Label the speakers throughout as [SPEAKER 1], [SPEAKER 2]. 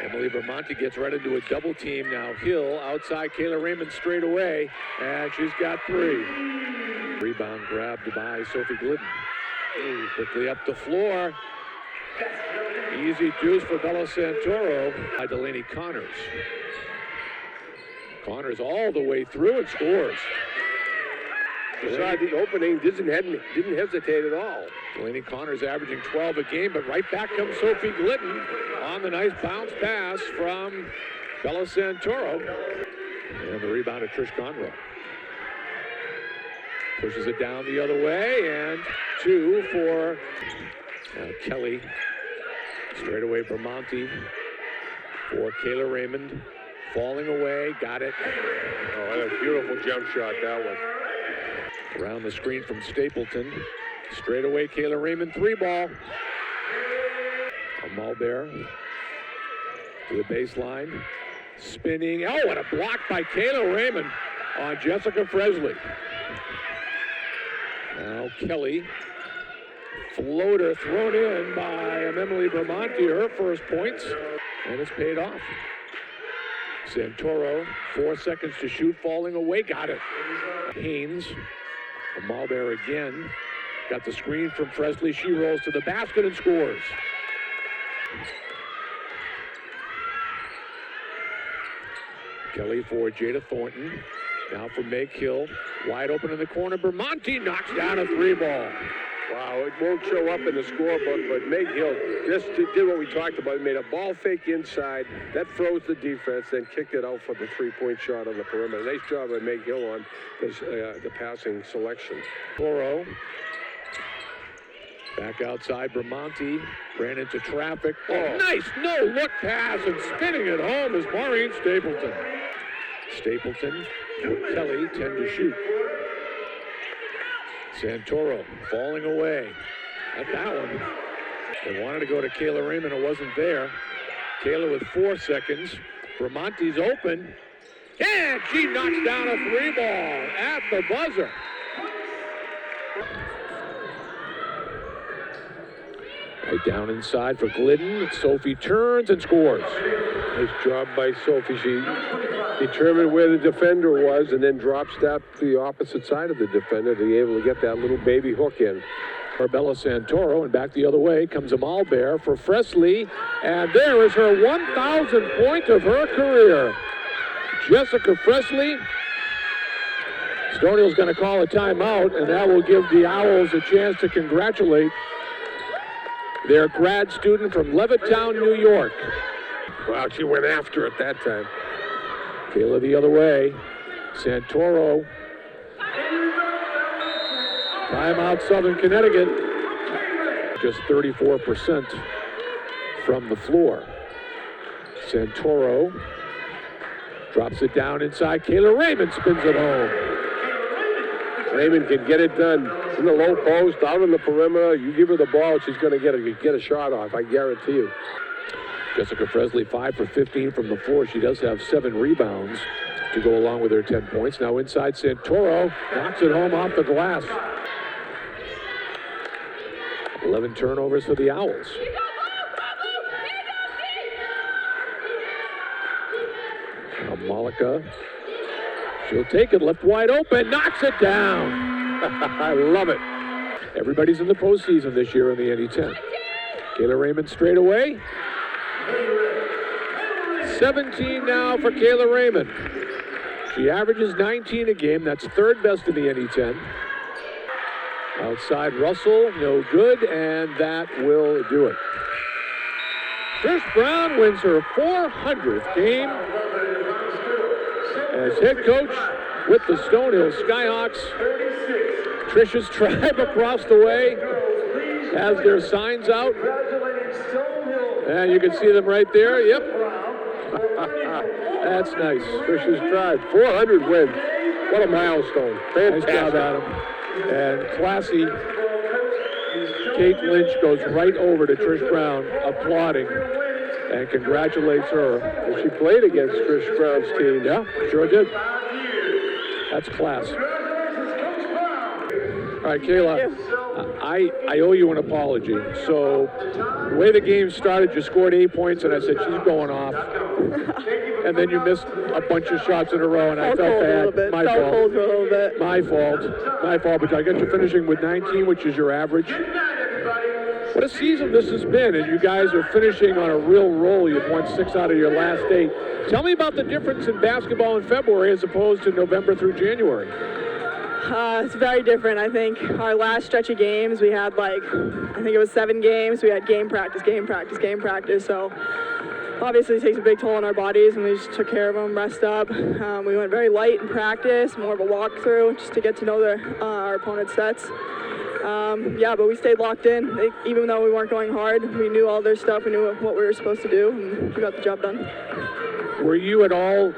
[SPEAKER 1] Emily Vermonti gets right into a double team now. Hill outside Kayla Raymond straight away, and she's got 3. Rebound grabbed by Sophie Glidden. Quickly up the floor. Easy deuce for Bella Santoro by Delaney Connors. Connors all the way through and scores.
[SPEAKER 2] Beside the opening, didn't hesitate at all.
[SPEAKER 1] Delaney Connors averaging 12 a game, but right back comes Sophie Glidden on the nice bounce pass from Bella Santoro. And the rebound of Trish Conroe. Pushes it down the other way, and 2 for Kelly. Straight away Vermonti for Kayla Raymond. Falling away, got it.
[SPEAKER 2] Oh, what a beautiful jump shot, that one.
[SPEAKER 1] Around the screen from Stapleton. Straight away, Kayla Raymond, 3-ball. Mulbear to the baseline. Spinning. Oh, what a block by Kayla Raymond on Jessica Fresley. Now Kelly. Floater thrown in by Emily Vermonti, her first points, and it's paid off. Santoro, 4 seconds to shoot, falling away, got it. Haynes, Mulbear again, got the screen from Fresley. She rolls to the basket and scores. Kelly for Jada Thornton. Now for Meg Hill, wide open in the corner. Vermonti knocks down a 3-ball.
[SPEAKER 2] Wow, it won't show up in the scorebook, but Meg Hill just did what we talked about. Made a ball fake inside. That froze the defense, then kicked it out for the 3-point shot on the perimeter. Nice job by Meg Hill on the passing selection.
[SPEAKER 1] Toro. Back outside, Vermonti ran into traffic. Oh, nice no-look pass, and spinning it home is Maureen Stapleton. Stapleton with Kelly, 10 to shoot. Santoro falling away at that one. They wanted to go to Kayla Raymond, it wasn't there. Kayla with 4 seconds. Vermonti's open, and she knocks down a 3-ball at the buzzer. Right down inside for Glidden. Sophie turns and scores.
[SPEAKER 2] Nice job by Sophie. She determined where the defender was and then drop stepped the opposite side of the defender to be able to get that little baby hook in.
[SPEAKER 1] For Bella Santoro, and back the other way comes Amal Bear for Fresley, and there is her 1,000th point of her career. Jessica Fresley. Stonehill's going to call a timeout, and that will give the Owls a chance to congratulate their grad student from Levittown, New York.
[SPEAKER 2] Wow, she went after it that time.
[SPEAKER 1] Kayla the other way. Santoro. Timeout, Southern Connecticut. Just 34% from the floor. Santoro drops it down inside. Kayla Raymond spins it home.
[SPEAKER 2] Raymond can get it done in the low post, out on the perimeter. You give her the ball, she's going to get a shot off, I guarantee you.
[SPEAKER 1] Jessica Fresley, 5 for 15 from the floor. She does have 7 rebounds to go along with her 10 points. Now inside, Santoro knocks it home off the glass. 11 turnovers for the Owls. Now Malika, she'll take it, left wide open, knocks it down. I love it. Everybody's in the postseason this year in the NE10. Kayla Raymond straight away. 17 now for Kayla Raymond. She averages 19 a game. That's third best in the NE10. Outside Russell, no good, and that will do it. Trish Brown wins her 400th game as head coach with the Stonehill Skyhawks. Trish's tribe across the way has their signs out. And you can see them right there. Yep. That's nice.
[SPEAKER 2] Trish's tribe, 400 wins. What a milestone. Fantastic.
[SPEAKER 1] Nice job, Adam. And classy Kate Lynch goes right over to Trish Brown, applauding, and congratulates her.
[SPEAKER 2] And she played against Trish Brown's team.
[SPEAKER 1] Yeah, sure did. That's class. All right, Kayla. I owe you an apology. So the way the game started, you scored 8 points, and I said, she's going off. And then you missed a bunch of shots in a row, and I felt bad. My fault.
[SPEAKER 3] Cold for a little bit.
[SPEAKER 1] My fault. But I got you finishing with 19, which is your average. What a season this has been, and you guys are finishing on a real roll. You've won 6 out of your last 8. Tell me about the difference in basketball in February as opposed to November through January.
[SPEAKER 3] It's very different. I think our last stretch of games, we had I think it was 7 games. We had game practice. So obviously it takes a big toll on our bodies, and we just took care of them, rest up. We went very light in practice, more of a walkthrough, just to get to know our opponent's sets. But we stayed locked in. Even though we weren't going hard, we knew all their stuff. We knew what we were supposed to do, and we got the job done.
[SPEAKER 1] Were you at all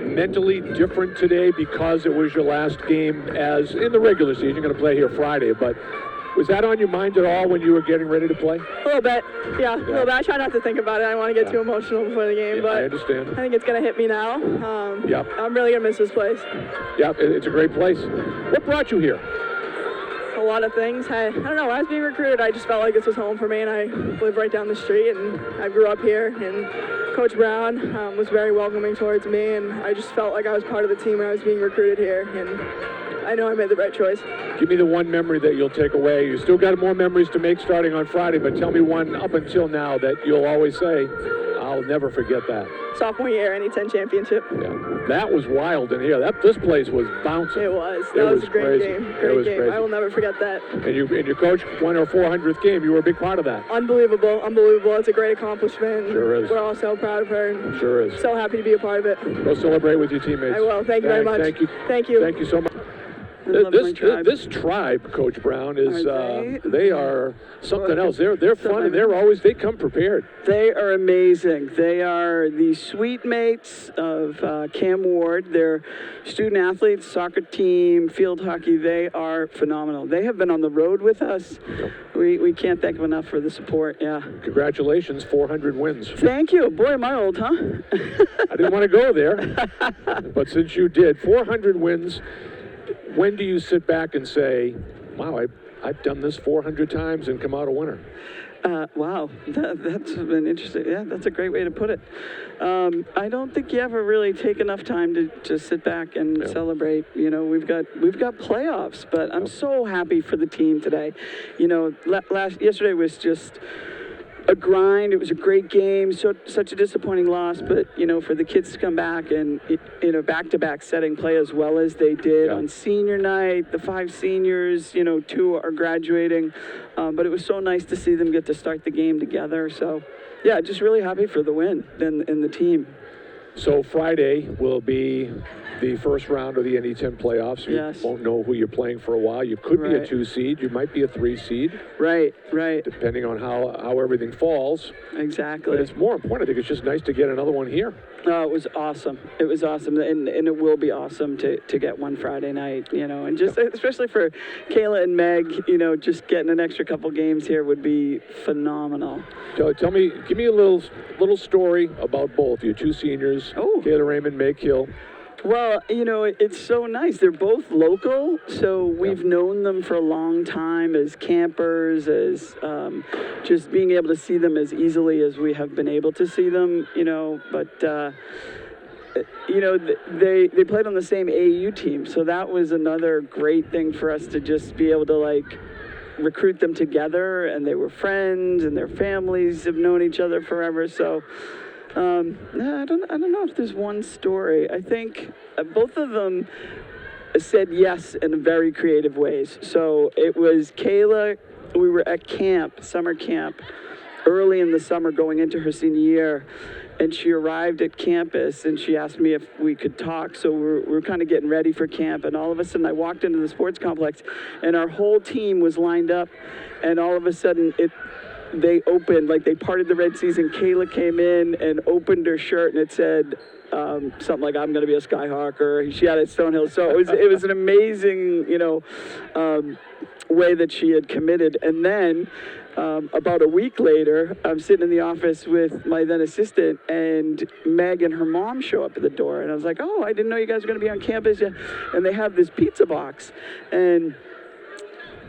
[SPEAKER 1] mentally different today because it was your last game as in the regular season? You're going to play here Friday, but was that on your mind at all when you were getting ready to play?
[SPEAKER 3] A little bit, yeah. A little bit. I try not to think about it. I don't want to get too emotional before the game, but
[SPEAKER 1] I understand.
[SPEAKER 3] I think it's going to hit me now. I'm really going to miss this place.
[SPEAKER 1] Yeah, it's a great place. What brought you here?
[SPEAKER 3] A lot of things. I don't know. When I was being recruited, I just felt like this was home for me, and I live right down the street, and I grew up here, and Coach Brown was very welcoming towards me, and I just felt like I was part of the team when I was being recruited here, and I know I made the right choice.
[SPEAKER 1] Give me the one memory that you'll take away. You still got more memories to make starting on Friday, but tell me one up until now that you'll always say, I'll never forget that.
[SPEAKER 3] Sophomore year, NE10 championship.
[SPEAKER 1] Yeah, that was wild in here. This place was bouncing.
[SPEAKER 3] It was. That was a great game. Great game.
[SPEAKER 1] Crazy.
[SPEAKER 3] I will never forget that.
[SPEAKER 1] And your coach won her 400th game. You were a big part of that.
[SPEAKER 3] Unbelievable. It's a great accomplishment.
[SPEAKER 1] Sure is.
[SPEAKER 3] We're all so proud of her. And
[SPEAKER 1] sure is.
[SPEAKER 3] So happy to be a part of it.
[SPEAKER 1] Go celebrate with your teammates.
[SPEAKER 3] I will. Thank you very much.
[SPEAKER 1] Thank you.
[SPEAKER 3] Thank you.
[SPEAKER 1] Thank you so much. This tribe, Coach Brown, is they are something else. They're fun, and they come prepared.
[SPEAKER 4] They are amazing. They are the sweet mates of Cam Ward. They're student athletes, soccer team, field hockey. They are phenomenal. They have been on the road with us. We can't thank them enough for the support. Yeah.
[SPEAKER 1] Congratulations, 400 wins.
[SPEAKER 4] Thank you. Boy, am I old, huh?
[SPEAKER 1] I didn't want to go there, but since you did, 400 wins. When do you sit back and say, wow, I've done this 400 times and come out a winner?
[SPEAKER 4] Wow, that's been interesting. Yeah, that's a great way to put it. I don't think you ever really take enough time to sit back and celebrate. You know, we've got playoffs, but I'm so happy for the team today. You know, yesterday was just a grind. It was a great game. Such a disappointing loss, but you know, for the kids to come back and in a back-to-back setting play as well as they did on senior night, the 5 seniors, you know, 2 are graduating, but it was so nice to see them get to start the game together. So, yeah, just really happy for the win and the team.
[SPEAKER 1] So Friday will be the first round of the NE10 playoffs. You won't know who you're playing for a while. You could be a 2 seed. You might be a 3 seed.
[SPEAKER 4] Right.
[SPEAKER 1] Depending on how everything falls.
[SPEAKER 4] Exactly.
[SPEAKER 1] But it's more important. I think it's just nice to get another one here.
[SPEAKER 4] No, it was awesome. It was awesome, and it will be awesome to get one Friday night, you know, and just especially for Kayla and Meg, you know, just getting an extra couple games here would be phenomenal.
[SPEAKER 1] So give me a little story about both your 2 seniors, Kayla, Raymond, Meg Hill.
[SPEAKER 4] Well, you know, it's so nice. They're both local, so we've known them for a long time as campers, as just being able to see them as easily as we have been able to see them, you know, but, you know, they played on the same AAU team, so that was another great thing for us to just be able to, like, recruit them together, and they were friends, and their families have known each other forever, so... I don't know if there's one story. I think both of them said yes in very creative ways. So it was Kayla, we were at summer camp, early in the summer going into her senior year, and she arrived at campus and she asked me if we could talk. So we're kind of getting ready for camp, and all of a sudden I walked into the sports complex and our whole team was lined up, and all of a sudden they opened, like they parted the Red Seas, and Kayla came in and opened her shirt and it said something like, I'm going to be a Skyhawk, or she had it at Stonehill. So it was an amazing, you know, way that she had committed. And then about a week later, I'm sitting in the office with my then assistant, and Meg and her mom show up at the door. And I was like, oh, I didn't know you guys were going to be on campus yet. And they have this pizza box. And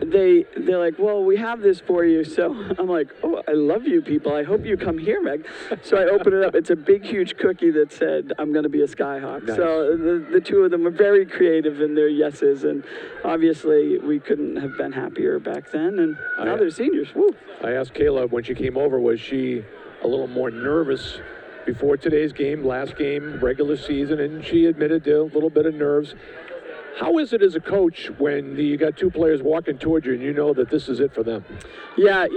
[SPEAKER 4] they're like, well, we have this for you. So I'm like, oh, I love you people. I hope you come here, Meg. So I open it up. It's a big, huge cookie that said, I'm going to be a Skyhawk.
[SPEAKER 1] Nice.
[SPEAKER 4] So the two of them were very creative in their yeses. And obviously, we couldn't have been happier back then. And now they're seniors. Woo.
[SPEAKER 1] I asked Kayla when she came over, was she a little more nervous before today's game, last game, regular season, and she admitted to a little bit of nerves. How is it as a coach when you got two players walking towards you and you know that this is it for them?
[SPEAKER 4] Yeah,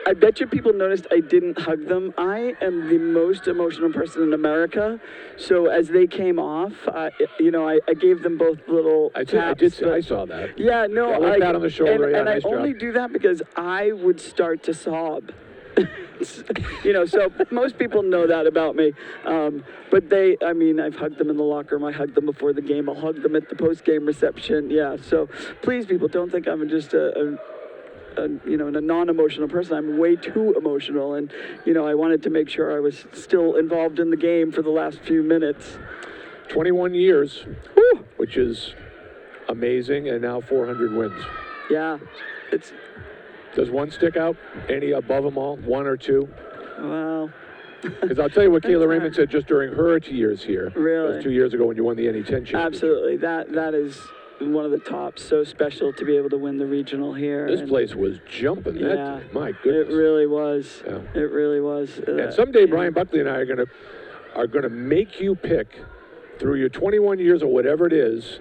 [SPEAKER 4] I bet you people noticed I didn't hug them. I am the most emotional person in America. So as they came off, I gave them both little taps.
[SPEAKER 1] I saw that.
[SPEAKER 4] Yeah, no.
[SPEAKER 1] Yeah, a pat on the shoulder.
[SPEAKER 4] And
[SPEAKER 1] nice
[SPEAKER 4] I only
[SPEAKER 1] job.
[SPEAKER 4] do that because I would start to sob. So most people know that about me. But I've hugged them in the locker room. I hugged them before the game. I'll hug them at the post-game reception. Yeah, so please, people, don't think I'm just a non-emotional person. I'm way too emotional. And, I wanted to make sure I was still involved in the game for the last few minutes.
[SPEAKER 1] 21 years,
[SPEAKER 4] Woo!
[SPEAKER 1] which is amazing, and now 400 wins.
[SPEAKER 4] Yeah,
[SPEAKER 1] Does one stick out? Any above them all? One or two?
[SPEAKER 4] well.
[SPEAKER 1] Because I'll tell you what Kayla Raymond said just during her 2 years here.
[SPEAKER 4] Really?
[SPEAKER 1] That was 2 years ago when you won the NE10 championship.
[SPEAKER 4] Absolutely. That is one of the tops. So special to be able to win the regional here.
[SPEAKER 1] This place was jumping.
[SPEAKER 4] Yeah.
[SPEAKER 1] My goodness.
[SPEAKER 4] It really was.
[SPEAKER 1] Yeah.
[SPEAKER 4] It really was.
[SPEAKER 1] And someday Brian Buckley and I are gonna make you pick through your 21 years or whatever it is,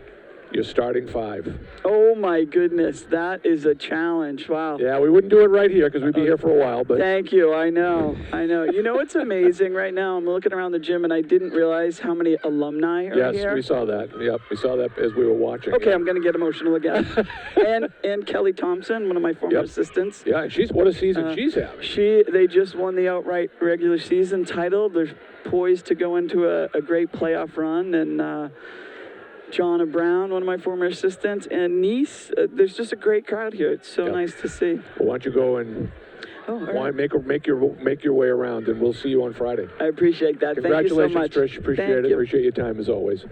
[SPEAKER 1] your starting five.
[SPEAKER 4] Oh my goodness, that is a challenge. Wow.
[SPEAKER 1] Yeah, we wouldn't do it right here because we'd be here for a while, but
[SPEAKER 4] Thank you. I know. It's amazing right now. I'm looking around the gym and I didn't realize how many alumni are
[SPEAKER 1] yes,
[SPEAKER 4] here.
[SPEAKER 1] we saw that. Yep, we saw that as we were watching.
[SPEAKER 4] Okay,
[SPEAKER 1] yeah.
[SPEAKER 4] I'm going to get emotional again. and Kelly Thompson, one of my former assistants.
[SPEAKER 1] Yeah, and what a season she's having.
[SPEAKER 4] They just won the outright regular season title. They're poised to go into a great playoff run. And Jonna Brown, one of my former assistants, and Nice. There's just a great crowd here. It's so nice to see.
[SPEAKER 1] Well, why don't you go and make your way around, and we'll see you on Friday.
[SPEAKER 4] I appreciate that.
[SPEAKER 1] Congratulations,
[SPEAKER 4] Thank you so much.
[SPEAKER 1] Trish. Appreciate it.
[SPEAKER 4] Thank you.
[SPEAKER 1] Appreciate your time as always.